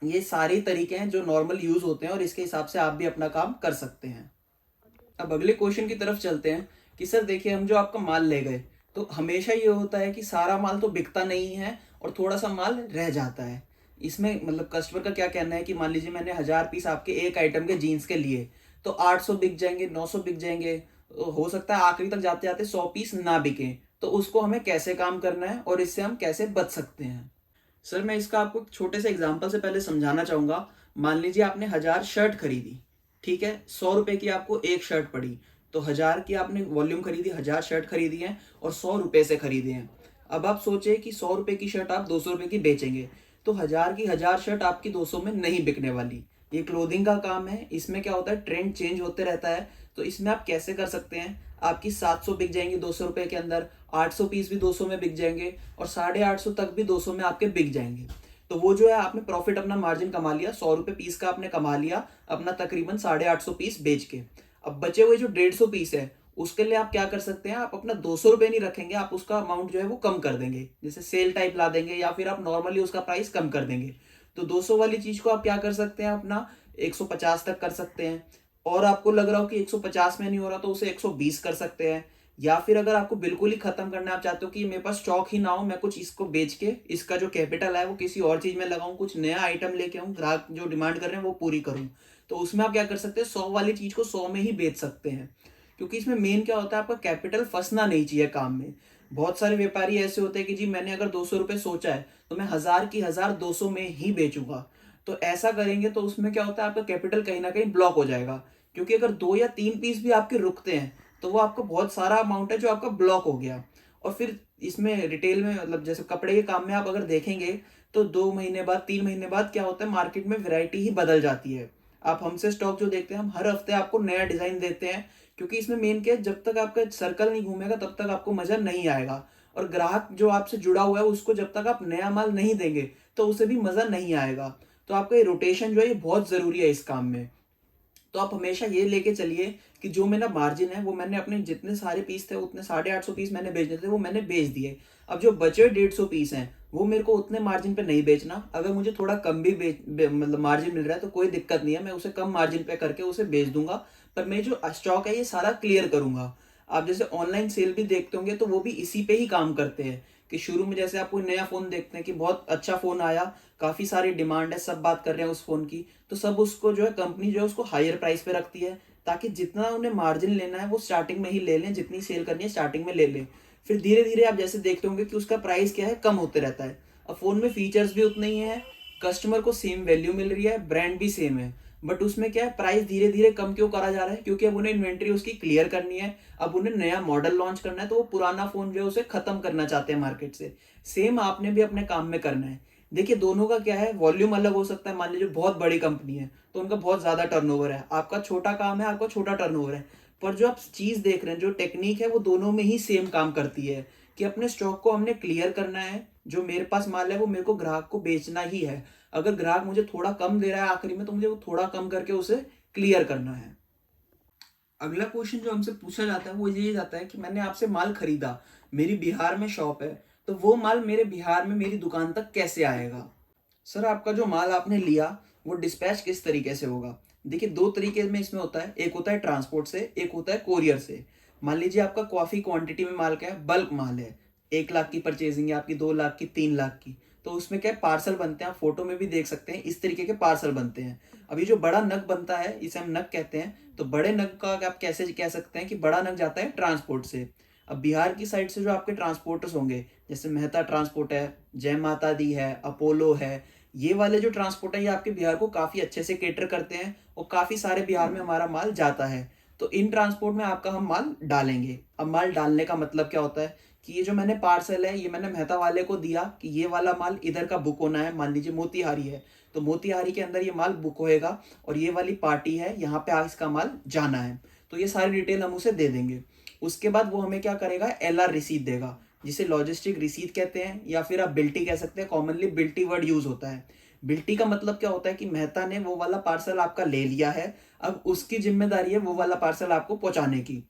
ये सारे तरीके हैं जो नॉर्मल यूज होते हैं और इसके हिसाब से आप भी अपना काम कर सकते हैं। अब अगले क्वेश्चन की तरफ चलते हैं कि सर देखिए, हम जो आपका माल ले गए, तो हमेशा ये होता है कि सारा माल तो बिकता नहीं है और थोड़ा सा माल रह जाता है। इसमें मतलब कस्टमर का क्या कहना है कि मान लीजिए मैंने 1000 पीस आपके एक आइटम के जीन्स के लिए, तो 800 बिक जाएंगे, 900 बिक जाएंगे, तो हो सकता है आखिरी तक जाते जाते 100 पीस ना बिके। तो उसको हमें कैसे काम करना है और इससे हम कैसे बच सकते हैं। सर मैं इसका आपको एक छोटे से एग्जांपल से पहले समझाना चाहूंगा। मान लीजिए आपने 1000 शर्ट खरीदी, ठीक है, 100 रुपए की आपको एक शर्ट पड़ी, तो 1000 की आपने वॉल्यूम खरीदी, 1000 शर्ट खरीदी है और 100 रुपए से खरीदे हैं। अब आप सोचे कि 100 रुपए की शर्ट आप 200 रुपए की बेचेंगे, तो 1000 की 1000 शर्ट आपकी 200 में नहीं बिकने वाली। ये क्लोथिंग का काम है, इसमें क्या होता है, ट्रेंड चेंज होते रहता है। तो इसमें आप कैसे कर सकते हैं, आपकी 700 बिक जाएंगी 200 रुपए के अंदर, 800 पीस भी 200 में बिक जाएंगे और 850 तक भी 200 में आपके बिक जाएंगे। तो वो जो है आपने प्रॉफिट अपना मार्जिन कमा लिया, 100 रुपए पीस का आपने कमा लिया अपना तकरीबन 850 पीस बेच के। अब बचे हुए जो 150 पीस है उसके लिए आप क्या कर सकते हैं, आप अपना 200 रुपए नहीं रखेंगे, आप उसका अमाउंट जो है वो कम कर देंगे, जैसे सेल टाइप ला देंगे या फिर आप नॉर्मली उसका प्राइस कम कर देंगे। तो 200 वाली चीज को आप क्या कर सकते हैं, अपना 150 तक कर सकते हैं। और आपको लग रहा हो कि 150 में नहीं हो रहा तो उसे 120 कर सकते हैं। या फिर अगर आपको बिल्कुल ही खत्म करना है, आप चाहते हो कि मेरे पास स्टॉक ही ना हो, मैं कुछ इसको बेच के इसका जो कैपिटल है वो किसी और चीज में लगाऊं, कुछ नया आइटम लेके आऊं, ग्राहक जो डिमांड कर रहे हैं वो पूरी करूं, तो उसमें आप क्या कर सकते हैं, 100 वाली चीज को 100 में ही बेच सकते हैं। क्योंकि इसमें मेन क्या होता है, आपका कैपिटल फंसना नहीं चाहिए काम में। बहुत सारे व्यापारी ऐसे होते हैं कि जी मैंने अगर 200 रुपये सोचा है तो मैं 1000 की 1000 200 में ही बेचूंगा। तो ऐसा करेंगे तो उसमें क्या होता है, आपका कैपिटल कहीं ना कहीं ब्लॉक हो जाएगा। क्योंकि अगर 2 या 3 पीस भी आपके रुकते हैं तो वो आपको बहुत सारा अमाउंट है जो आपका ब्लॉक हो गया। और फिर इसमें रिटेल में, मतलब जैसे कपड़े के काम में आप अगर देखेंगे तो 2 महीने बाद 3 महीने बाद क्या होता है, मार्केट में वैरायटी ही बदल जाती है। आप हमसे स्टॉक जो देखते हैं, हम हर हफ्ते आपको नया डिजाइन देते हैं। क्योंकि इसमें मेन क्या है, जब तक आपका सर्कल नहीं घूमेगा तब तक आपको मजा नहीं आएगा। और ग्राहक जो आपसे जुड़ा हुआ है उसको जब तक आप नया माल नहीं देंगे तो उसे भी मजा नहीं आएगा। तो आपका ये रोटेशन जो है ये बहुत जरूरी है इस काम में। तो आप हमेशा ये लेके चलिए कि जो मेरा मार्जिन है वो मैंने अपने जितने सारे पीस थे उतने 850 पीस मैंने बेचने थे वो मैंने बेच दिए। अब जो बचे 150 पीस हैं वो मेरे को उतने मार्जिन पे नहीं बेचना। अगर मुझे थोड़ा कम भी मतलब मार्जिन मिल रहा है तो कोई दिक्कत नहीं है, मैं उसे कम मार्जिन पे करके उसे बेच दूंगा। पर मैं जो स्टॉक है ये सारा क्लियर करूंगा। आप जैसे ऑनलाइन सेल भी देखते होंगे तो वो भी इसी पे ही काम करते हैं कि शुरू में जैसे आप कोई नया फोन देखते हैं कि बहुत अच्छा फोन आया, काफी सारी डिमांड है, सब बात कर रहे हैं उस फोन की, तो सब उसको जो है कंपनी जो है उसको हायर प्राइस पे रखती है ताकि जितना उन्हें मार्जिन लेना है वो स्टार्टिंग में ही ले लें, जितनी सेल करनी है स्टार्टिंग में ले लें। फिर धीरे धीरे आप जैसे देखते होंगे कि उसका प्राइस क्या है, कम होते रहता है। अब फोन में फीचर्स भी उतने ही है, कस्टमर को सेम वैल्यू मिल रही है, ब्रांड भी सेम है, बट उसमें क्या है, प्राइस धीरे धीरे कम क्यों करा जा रहा है, क्योंकि अब उन्हें इन्वेंट्री उसकी क्लियर करनी है। अब उन्हें नया मॉडल लॉन्च करना है तो वो पुराना फोन जो है उसे खत्म करना चाहते हैं मार्केट से। सेम आपने भी अपने काम में करना है। देखिए दोनों का क्या है, वॉल्यूम अलग हो सकता है। मान लीजिए बहुत बड़ी कंपनी है तो उनका बहुत ज्यादा टर्नओवर है, आपका छोटा काम है, आपका छोटा टर्नओवर है। पर जो आप चीज देख रहे हैं, जो टेक्निक है, वो दोनों में ही सेम काम करती है कि अपने स्टॉक को हमने क्लियर करना है। जो मेरे पास माल है वो मेरे को ग्राहक को बेचना ही है। अगर ग्राहक मुझे थोड़ा कम दे रहा है आखिरी में तो मुझे वो थोड़ा कम करके उसे क्लियर करना है। अगला क्वेश्चन जो हमसे पूछा जाता है वो ये जाता है कि मैंने आपसे माल खरीदा, मेरी बिहार में शॉप है, तो वो माल मेरे बिहार में मेरी दुकान तक कैसे आएगा। सर आपका जो माल आपने लिया वो डिस्पैच किस तरीके से होगा। देखिए दो तरीके में इसमें होता है, एक होता है ट्रांसपोर्ट से, एक होता है कोरियर से। मान लीजिए आपका काफी क्वांटिटी में माल क्या है, बल्क माल है, 1 लाख की परचेजिंग है आपकी, 2 लाख की, 3 लाख की, तो उसमें क्या है, पार्सल बनते हैं। आप फोटो में भी देख सकते हैं इस तरीके के पार्सल बनते हैं। अभी जो बड़ा नग बनता है इसे हम नग कहते हैं। तो बड़े नग का आप कैसे कह सकते हैं कि बड़ा नग जाता है ट्रांसपोर्ट से। अब बिहार की साइड से जो आपके ट्रांसपोर्टर्स होंगे, जैसे मेहता ट्रांसपोर्ट है, जय माता दी है, अपोलो है, ये वाले जो ट्रांसपोर्ट है ये आपके बिहार को काफी अच्छे से केटर करते हैं और काफी सारे बिहार में हमारा माल जाता है। तो इन ट्रांसपोर्ट में आपका हम माल डालेंगे। अब माल डालने का मतलब क्या होता है कि ये जो मैंने पार्सल है ये मैंने मेहता वाले को दिया कि ये वाला माल इधर का बुक होना है। मान लीजिए मोतिहारी है तो मोतिहारी के अंदर ये माल बुक होएगा और ये वाली पार्टी है यहाँ पे इसका माल जाना है। तो ये सारी डिटेल हम उसे दे देंगे। उसके बाद वो हमें क्या करेगा, LR रिसीट देगा, जिसे लॉजिस्टिक रिसीट कहते हैं या फिर आप बिल्टी कह सकते हैं। कॉमनली बिल्टी वर्ड यूज होता है। बिल्टी का मतलब क्या होता है कि मेहता ने वो वाला पार्सल आपका ले लिया है, अब उसकी जिम्मेदारी है वो वाला पार्सल आपको पहुंचाने की।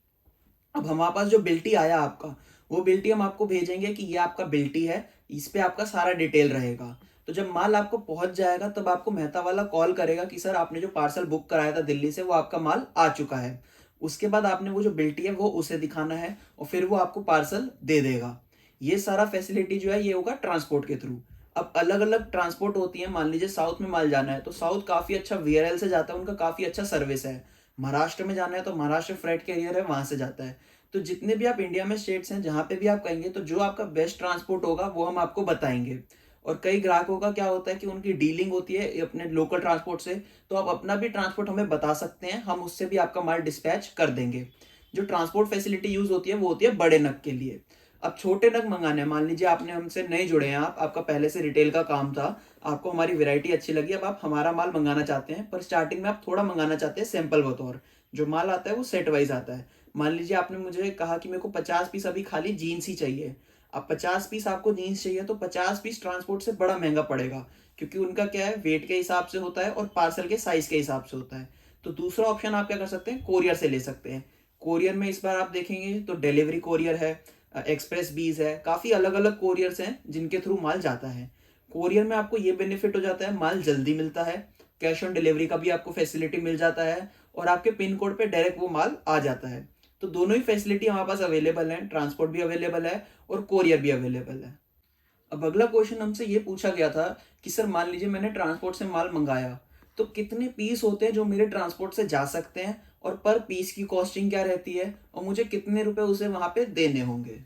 अब हमारे पास जो बिल्टी आया आपका, वो बिल्टी हम आपको भेजेंगे कि ये आपका बिल्टी है, इस पे आपका सारा डिटेल रहेगा। तो जब माल आपको पहुंच जाएगा तब आपको मेहता वाला कॉल करेगा कि सर आपने जो पार्सल बुक कराया था दिल्ली से वो आपका माल आ चुका है। उसके बाद आपने वो जो बिल्टी है वो उसे दिखाना है और फिर वो आपको पार्सल दे देगा। ये सारा फैसिलिटी जो है ये होगा ट्रांसपोर्ट के थ्रू। अब अलग अलग ट्रांसपोर्ट होती है। मान लीजिए साउथ में माल जाना है तो साउथ काफी अच्छा VRL से जाता है, उनका काफी अच्छा सर्विस है। महाराष्ट्र में जाना है तो महाराष्ट्र फ्रेट कैरियर है, वहां से जाता है। तो जितने भी आप इंडिया में स्टेट्स हैं जहां पे भी आप कहेंगे तो जो आपका बेस्ट ट्रांसपोर्ट होगा वो हम आपको बताएंगे। और कई ग्राहकों का क्या होता है कि उनकी डीलिंग होती है अपने लोकल ट्रांसपोर्ट से, तो आप अपना भी ट्रांसपोर्ट हमें बता सकते हैं, हम उससे भी आपका माल डिस्पैच कर देंगे। जो ट्रांसपोर्ट फैसिलिटी यूज होती है वो होती है बड़े नग के लिए। अब छोटे नग मंगाने हैं, मान लीजिए आपने हमसे नहीं जुड़े हैं, आप आपका पहले से रिटेल का काम था, आपको हमारी वैरायटी अच्छी लगी, अब आप हमारा माल मंगाना चाहते हैं, पर स्टार्टिंग में आप थोड़ा मंगाना चाहते हैं सैंपल बतौर। जो माल आता है वो सेट वाइज आता है। मान लीजिए आपने मुझे कहा कि मेरे को 50 पीस अभी खाली जीन्स ही चाहिए। अब 50 पीस आपको जीन्स चाहिए तो 50 पीस ट्रांसपोर्ट से बड़ा महंगा पड़ेगा, क्योंकि उनका क्या है, वेट के हिसाब से होता है और पार्सल के साइज के हिसाब से होता है। तो दूसरा ऑप्शन आप क्या कर सकते हैं, कोरियर से ले सकते हैं। कोरियर में इस बार आप देखेंगे तो डिलीवरी कोरियर है, एक्सप्रेस बीज है, काफी अलग अलग कोरियर्स हैं जिनके थ्रू माल जाता है। कोरियर में आपको ये बेनिफिट हो जाता है, माल जल्दी मिलता है, कैश ऑन डिलीवरी का भी आपको फैसिलिटी मिल जाता है, और आपके पिन कोड पे डायरेक्ट वो माल आ जाता है। तो दोनों ही फैसिलिटी हमारे पास अवेलेबल है, ट्रांसपोर्ट भी अवेलेबल है और कोरियर भी अवेलेबल है। अब अगला क्वेश्चन हमसे ये पूछा गया था कि सर मान लीजिए मैंने ट्रांसपोर्ट से माल मंगाया, तो कितने पीस होते हैं जो मेरे ट्रांसपोर्ट से जा सकते हैं और पर पीस की कॉस्टिंग क्या रहती है और मुझे कितने रुपए उसे वहां पे देने होंगे।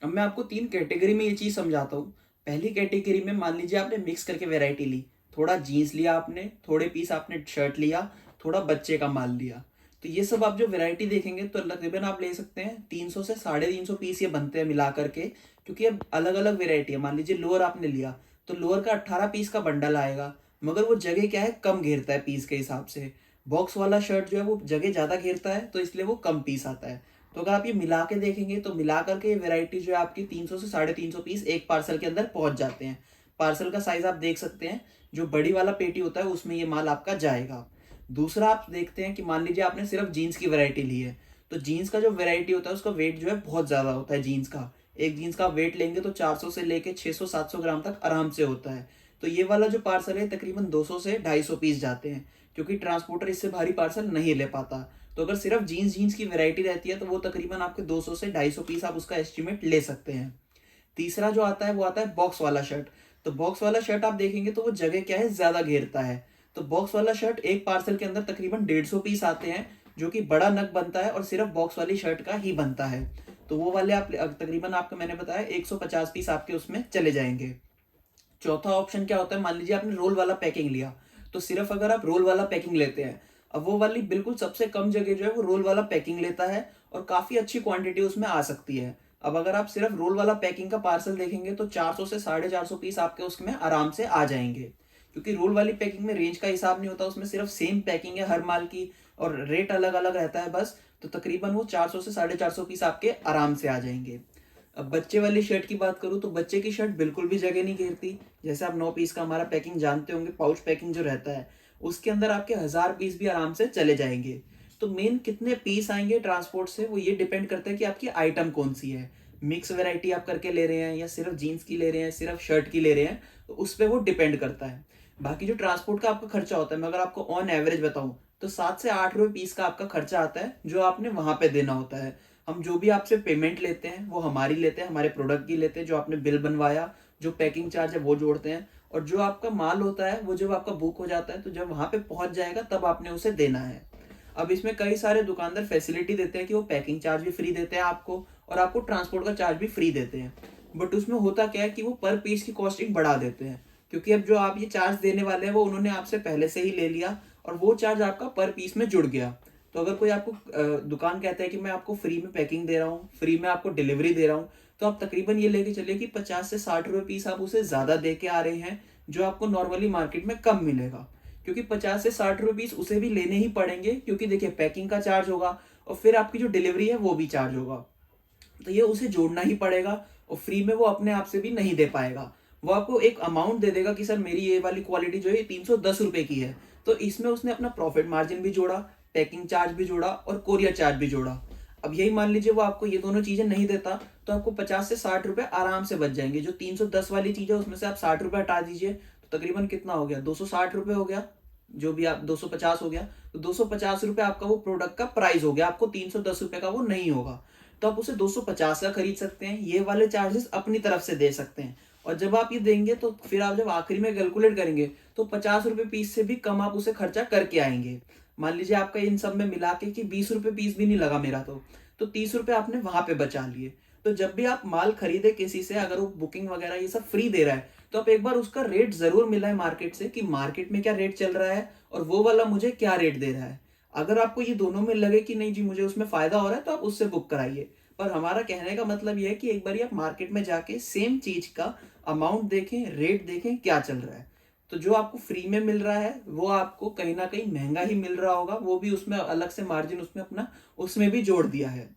अब मैं आपको 3 कैटेगरी में ये चीज़ समझाता हूँ। पहली कैटेगरी में मान लीजिए आपने मिक्स करके वैरायटी ली, थोड़ा जीन्स लिया आपने, थोड़े पीस आपने शर्ट लिया, थोड़ा बच्चे का माल लिया। तो ये सब आप जो वैरायटी देखेंगे तो तकरीबन आप ले सकते हैं 300 से 350 पीस ये बनते हैं मिला करके, क्योंकि अब अलग अलग वेरायटी है। मान लीजिए लोअर आपने लिया तो लोअर का 18 पीस का बंडल आएगा, मगर वो जगह क्या है, कम घेरता है पीस के हिसाब से। बॉक्स वाला शर्ट जो है वो जगह ज़्यादा घेरता है, तो इसलिए वो कम पीस आता है। तो अगर आप ये मिला के देखेंगे तो मिला करके ये वेरायटी जो है आपकी 300 से 350 पीस एक पार्सल के अंदर पहुंच जाते हैं। पार्सल का साइज आप देख सकते हैं, जो बड़ी वाला पेटी होता है उसमें ये माल आपका जाएगा। दूसरा आप देखते हैं कि मान लीजिए आपने सिर्फ जीन्स की वैरायटी ली है, तो जीन्स का जो वैरायटी होता है उसका वेट जो है बहुत ज़्यादा होता है जीन्स का। एक जीन्स का वेट लेंगे तो 400 से लेके 600-700 ग्राम तक आराम से होता है। तो ये वाला जो पार्सल है तकरीबन 200 से 250 पीस जाते हैं, क्योंकि ट्रांसपोर्टर इससे भारी पार्सल नहीं ले पाता। तो अगर सिर्फ जीन्स जीन्स की वैरायटी रहती है तो वो तकरीबन आपके 200 से 250 पीस आप उसका एस्टिमेट ले सकते हैं। तीसरा जो आता है वो आता है बॉक्स वाला शर्ट। तो बॉक्स वाला शर्ट आप देखेंगे तो वो जगह क्या है, ज्यादा घेरता है। तो बॉक्स वाला शर्ट एक पार्सल के अंदर तकरीबन 150 पीस आते हैं, जो कि बड़ा नग बनता है और सिर्फ बॉक्स वाली शर्ट का ही बनता है। तो वो वाले आप तकरीबन आपको मैंने बताया 150 पीस आपके उसमें चले जाएंगे। चौथा ऑप्शन क्या होता है, मान लीजिए आपने रोल वाला पैकिंग लिया, तो सिर्फ अगर आप रोल वाला पैकिंग लेते हैं, अब वो वाली बिल्कुल सबसे कम जगह जो है वो रोल वाला पैकिंग लेता है और काफी अच्छी क्वांटिटी उसमें आ सकती है। अब अगर आप सिर्फ रोल वाला पैकिंग का पार्सल देखेंगे तो 400 से 450 पीस आपके उसमें आराम से आ जाएंगे, क्योंकि रोल वाली पैकिंग में रेंज का हिसाब नहीं होता, उसमें सिर्फ सेम पैकिंग है हर माल की और रेट अलग अलग रहता है बस। तो तकरीबन वो 400 से 450 पीस आपके आराम से आ जाएंगे। अब बच्चे वाली शर्ट की बात करूँ तो बच्चे की शर्ट बिल्कुल भी जगह नहीं घेरती। जैसे आप 9 पीस का हमारा पैकिंग जानते होंगे, पाउच पैकिंग जो रहता है, उसके अंदर आपके 1000 पीस भी आराम से चले जाएंगे। तो मेन कितने पीस आएंगे ट्रांसपोर्ट से वो ये डिपेंड करता है कि आपकी आइटम कौन सी है। मिक्स वैरायटी आप करके ले रहे हैं या सिर्फ जीन्स की ले रहे हैं, सिर्फ शर्ट की ले रहे हैं, तो उस पर वो डिपेंड करता है। बाकी जो ट्रांसपोर्ट का आपका खर्चा होता है, मैं अगर आपको ऑन एवरेज बताऊं तो 7 से 8 रुपए पीस का आपका खर्चा आता है, जो आपने वहां पे देना होता है। हम जो भी आपसे पेमेंट लेते हैं वो हमारी लेते हैं, हमारे प्रोडक्ट की लेते हैं, जो आपने बिल बनवाया, जो पैकिंग चार्ज है वो जोड़ते हैं, और जो आपका माल होता है वो जब आपका बुक हो जाता है तो जब वहां पे पहुंच जाएगा तब आपने उसे देना है। अब इसमें कई सारे दुकानदार फैसिलिटी देते हैं कि वो पैकिंग चार्ज भी फ्री देते हैं आपको और आपको ट्रांसपोर्ट का चार्ज भी फ्री देते हैं। बट उसमें होता क्या है कि वो पर पीस की कॉस्टिंग बढ़ा देते हैं, क्योंकि अब जो आप ये चार्ज देने वाले हैं वो उन्होंने आपसे पहले से ही ले लिया और वो चार्ज आपका पर पीस में जुड़ गया। तो अगर कोई आपको दुकान कहता है कि मैं आपको फ्री में पैकिंग दे रहा हूँ, फ्री में आपको डिलीवरी दे रहा हूँ, तो आप तकरीबन ये लेके चलिए कि 50 से 60 रुपए पीस आप उसे ज्यादा दे के आ रहे हैं, जो आपको नॉर्मली मार्केट में कम मिलेगा। क्योंकि 50 से 60 रुपए पीस उसे भी लेने ही पड़ेंगे, क्योंकि देखिए पैकिंग का चार्ज होगा और फिर आपकी जो डिलीवरी है वो भी चार्ज होगा, तो ये उसे जोड़ना ही पड़ेगा। और फ्री में वो अपने आप से भी नहीं दे पाएगा। वो आपको एक अमाउंट दे देगा कि सर मेरी ये वाली क्वालिटी जो है 310 रुपए की है, तो इसमें उसने अपना प्रॉफिट मार्जिन भी जोड़ा, पैकिंग चार्ज भी जोड़ा और कोरियर चार्ज भी जोड़ा। अब यही मान लीजिए वो आपको ये दोनों चीजें नहीं देता, तो आपको 50 से 60 रुपए आराम से बच जाएंगे। जो 310 वाली चीज है उसमें से आप 60 रुपए हटा दीजिए, तो तकरीबन कितना हो गया, 260 रुपए हो गया। जो भी आप 250 हो गया, तो 250 रुपए आपका वो प्रोडक्ट का प्राइस हो गया, आपको 310 रुपए का वो नहीं होगा। तो आप उसे 250 का खरीद सकते हैं, ये वाले चार्जेस अपनी तरफ से दे सकते हैं। और जब आप ये देंगे तो फिर आप जब आखिरी में कैलकुलेट करेंगे तो 50 रुपए पीस से भी कम आप उसे खर्चा करके आएंगे। मान लीजिए आपका इन सब में मिला के कि 20 रुपए पीस भी नहीं लगा मेरा, तो 30 रुपए आपने वहां पे बचा लिए। तो जब भी आप माल खरीदे किसी से, अगर वो बुकिंग वगैरह ये सब फ्री दे रहा है, तो आप एक बार उसका रेट जरूर मिला है मार्केट से कि मार्केट में क्या रेट चल रहा है और वो वाला मुझे क्या रेट दे रहा है। अगर आपको ये दोनों में लगे कि नहीं जी मुझे उसमें फायदा हो रहा है, तो आप उससे बुक कराइए। पर हमारा कहने का मतलब यह है कि एक बार आप मार्केट में जाके सेम चीज का अमाउंट देखें, रेट देखें क्या चल रहा है। तो जो आपको फ्री में मिल रहा है वो आपको कहीं ना कहीं महंगा ही मिल रहा होगा, वो भी उसमें अलग से मार्जिन उसमें अपना उसमें भी जोड़ दिया है।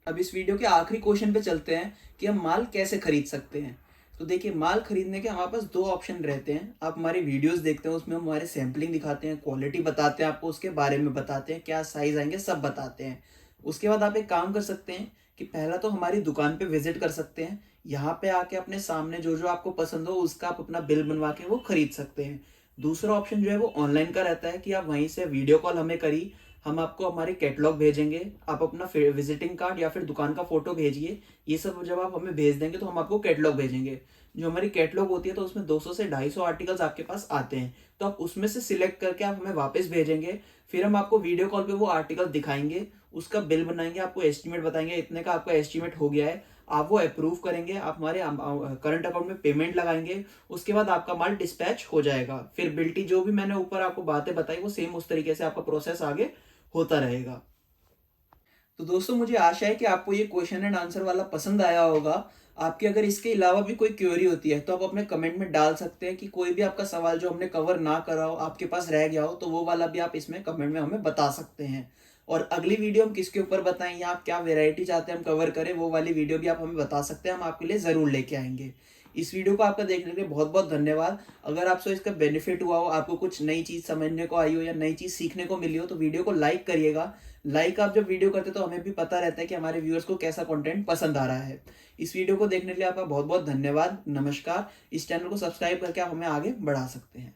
अब इस वीडियो के आखिरी क्वेश्चन पे चलते हैं कि हम माल कैसे खरीद सकते हैं। तो देखिए, माल खरीदने के हमारे पास दो ऑप्शन रहते हैं। आप हमारी वीडियोस देखते हैं, उसमें हम हमारे सैम्पलिंग दिखाते हैं, क्वालिटी बताते हैं, आपको उसके बारे में बताते हैं, क्या साइज आएंगे सब बताते हैं। उसके बाद आप एक काम कर सकते हैं कि पहला तो हमारी दुकान पे विजिट कर सकते हैं। यहाँ पे आके अपने सामने जो जो आपको पसंद हो उसका आप अपना बिल बनवा के वो खरीद सकते हैं। दूसरा ऑप्शन जो है वो ऑनलाइन का रहता है कि आप वहीं से वीडियो कॉल हमें करी, हम आपको हमारे कैटलॉग भेजेंगे, आप अपना विजिटिंग कार्ड या फिर दुकान का फोटो भेजिए। ये सब जब आप हमें भेज देंगे तो हम आपको कैटलॉग भेजेंगे। जो हमारी कैटलॉग होती है तो उसमें 200 से 250 आर्टिकल्स आपके पास आते हैं, तो आप उसमें से सिलेक्ट करके आप हमें वापस भेजेंगे। फिर हम आपको वीडियो कॉल पे वो आर्टिकल दिखाएंगे, उसका बिल बनाएंगे, आपको एस्टिमेट बताएंगे इतने का आपका एस्टिमेट हो गया है, आप वो अप्रूव करेंगे, आप हमारे करंट अकाउंट में पेमेंट लगाएंगे, उसके बाद आपका माल डिस्पैच हो जाएगा। फिर बिल्टी जो भी मैंने ऊपर आपको बातें बताई वो सेम उस तरीके से आपका प्रोसेस आगे होता रहेगा। तो दोस्तों मुझे आशा है कि आपको ये क्वेश्चन एंड आंसर वाला पसंद आया होगा। आपकी अगर इसके अलावा भी कोई क्वेरी होती है तो आप अपने कमेंट में डाल सकते हैं कि कोई भी आपका सवाल जो हमने कवर ना करा हो, आपके पास रह गया हो, तो वो वाला भी आप इसमें कमेंट में हमें बता सकते हैं। और अगली वीडियो हम किसके ऊपर बताएं या आप क्या वेराइटी चाहते हैं हम कवर करें, वो वाली वीडियो भी आप हमें बता सकते हैं, हम आपके लिए ज़रूर लेके आएंगे। इस वीडियो को आपका देखने के लिए बहुत बहुत धन्यवाद। अगर आपसे इसका बेनिफिट हुआ हो, आपको कुछ नई चीज़ समझने को आई हो या नई चीज़ सीखने को मिली हो, तो वीडियो को लाइक करिएगा। लाइक आप जब वीडियो करते तो हमें भी पता रहता है कि हमारे व्यूअर्स को कैसा कंटेंट पसंद आ रहा है। इस वीडियो को देखने के लिए आपका बहुत बहुत धन्यवाद। नमस्कार। इस चैनल को सब्सक्राइब करके आप हमें आगे बढ़ा सकते हैं।